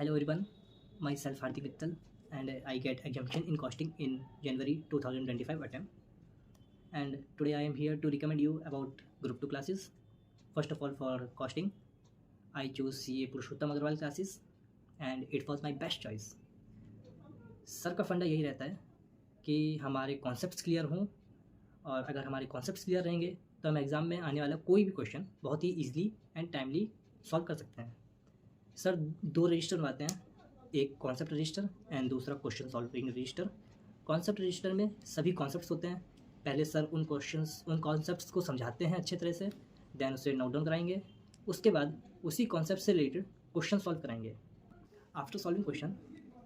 Hello everyone, myself Hardik Mittal and I get exemption in costing in January 2025 attempt, and today I am here to recommend you about group 2 classes. First of all, for costing I choose CA Purushottam Agarwal classes and it was my best choice. Sir का फंडा यही रहता है कि हमारे concepts clear हों, और अगर हमारे कॉन्सेप्ट्स क्लियर रहेंगे तो हम एग्ज़ाम में आने वाला कोई भी क्वेश्चन बहुत ही ईजिली एंड टाइमली सॉल्व कर सकते हैं. सर दो रजिस्टर बनवाते हैं, एक कॉन्सेप्ट रजिस्टर एंड दूसरा question solving register. Concept register में सभी कॉन्सेप्ट्स होते हैं. पहले सर उन कॉन्सेप्ट्स को समझाते हैं अच्छे तरह से, देन उसे नोट डाउन कराएंगे. उसके बाद उसी कॉन्सेप्ट से रिलेटेड क्वेश्चन सॉल्व कराएंगे. आफ्टर सॉल्विंग क्वेश्चन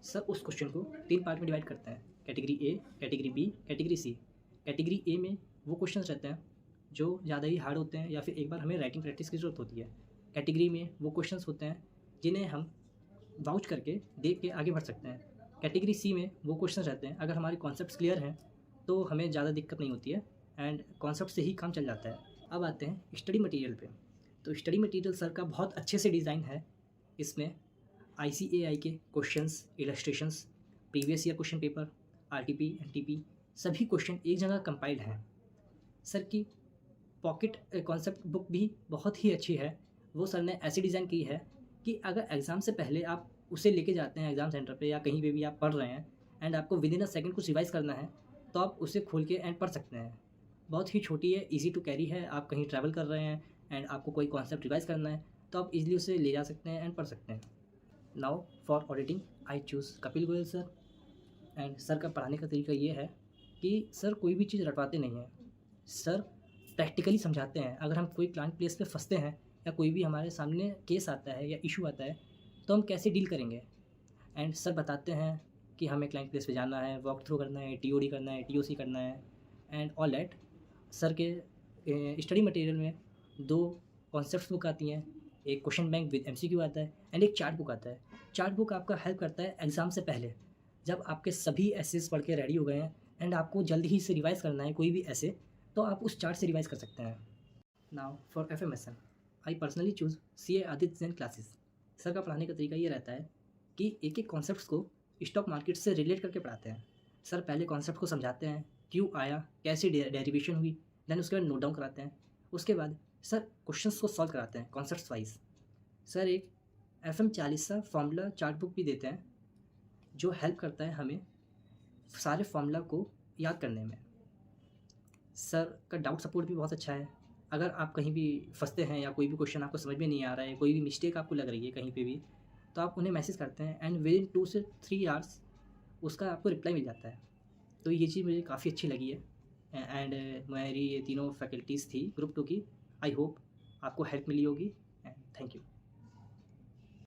सर उस क्वेश्चन को 3 पार्ट में डिवाइड करते हैं, category A, category B, category C. Category A में वो क्वेश्चन रहते हैं जो ज़्यादा ही हार्ड होते हैं या फिर एक बार हमें राइटिंग प्रैक्टिस की ज़रूरत होती है. कैटेगरी में वो क्वेश्चन होते हैं जिन्हें हम वाउच करके देख के आगे बढ़ सकते हैं. कैटेगरी सी में वो क्वेश्चन रहते हैं अगर हमारे कॉन्सेप्ट्स क्लियर हैं तो हमें ज़्यादा दिक्कत नहीं होती है एंड कॉन्सेप्ट से ही काम चल जाता है. अब आते हैं स्टडी मटेरियल पे. तो स्टडी मटेरियल सर का बहुत अच्छे से डिज़ाइन है. इसमें ICAI के questions, illustrations, previous year question paper, RTP, NTP सभी क्वेश्चन एक जगह कंपाइल्ड हैं. सर की पॉकेट कॉन्सेप्ट बुक भी बहुत ही अच्छी है. वो सर ने ऐसी डिज़ाइन की है कि अगर एग्ज़ाम से पहले आप उसे लेके जाते हैं एग्ज़ाम सेंटर पे या कहीं पे भी आप पढ़ रहे हैं एंड आपको विदिन अ सेकंड कुछ रिवाइज़ करना है तो आप उसे खोल के एंड पढ़ सकते हैं. बहुत ही छोटी है, इजी टू कैरी है. आप कहीं ट्रैवल कर रहे हैं एंड आपको कोई कॉन्सेप्ट रिवाइज़ करना है तो आप इजीली उसे ले जा सकते हैं एंड पढ़ सकते हैं. Now for auditing I choose Kapil Goyal sir. And sir का पढ़ाने का तरीका ये है कि सर कोई भी चीज़ रटवाते नहीं हैं. सर प्रैक्टिकली समझाते हैं. अगर हम कोई क्लाइंट प्लेस पे फंसते हैं या कोई भी हमारे सामने केस आता है या इशू आता है तो हम कैसे डील करेंगे, एंड सर बताते हैं कि हमें क्लाइंट प्लेस पे जाना है, वॉक थ्रू करना है, TOD करना है, TOC करना है एंड ऑल दैट. सर के स्टडी मटेरियल में 2 कॉन्सेप्ट्स बुक आती हैं, एक क्वेश्चन बैंक विद MCQ आता है एंड एक चार्ट बुक आता है. चार्ट बुक आपका हेल्प करता है एग्ज़ाम से पहले, जब आपके सभी एसेस पढ़ के रेडी हो गए हैं एंड आपको जल्दी ही से रिवाइज़ करना है कोई भी ऐसे, तो आप उस चार्ट से रिवाइज़ कर सकते हैं. Now for FMSN I personally choose CA Aditya Jain classes. Sir का पढ़ाने का तरीका ये रहता है कि एक एक कॉन्सेप्ट्स को स्टॉक मार्केट से रिलेट करके पढ़ाते हैं. सर पहले कॉन्सेप्ट को समझाते हैं, क्यों आया, कैसे डेरिवेशन हुई, देन उसके बाद नोट डाउन कराते हैं. उसके बाद सर क्वेश्चंस को सॉल्व कराते हैं कॉन्सेप्ट्स वाइज. सर एक FM 40 सा फार्मूला चार्ट बुक भी देते हैं जो हेल्प करता है हमें सारे फार्मूला को याद करने में. सर का डाउट सपोर्ट भी बहुत अच्छा है. अगर आप कहीं भी फंसते हैं या कोई भी क्वेश्चन आपको समझ में नहीं आ रहा है, कोई भी मिस्टेक आपको लग रही है कहीं पे भी, तो आप उन्हें मैसेज करते हैं एंड विद इन 2 से 3 आवर्स उसका आपको रिप्लाई मिल जाता है. तो ये चीज़ मुझे काफ़ी अच्छी लगी है एंड मेरी ये तीनों फैकल्टीज़ थी ग्रुप 2 की. आई होप आपको हेल्प मिली होगी एंड थैंक यू.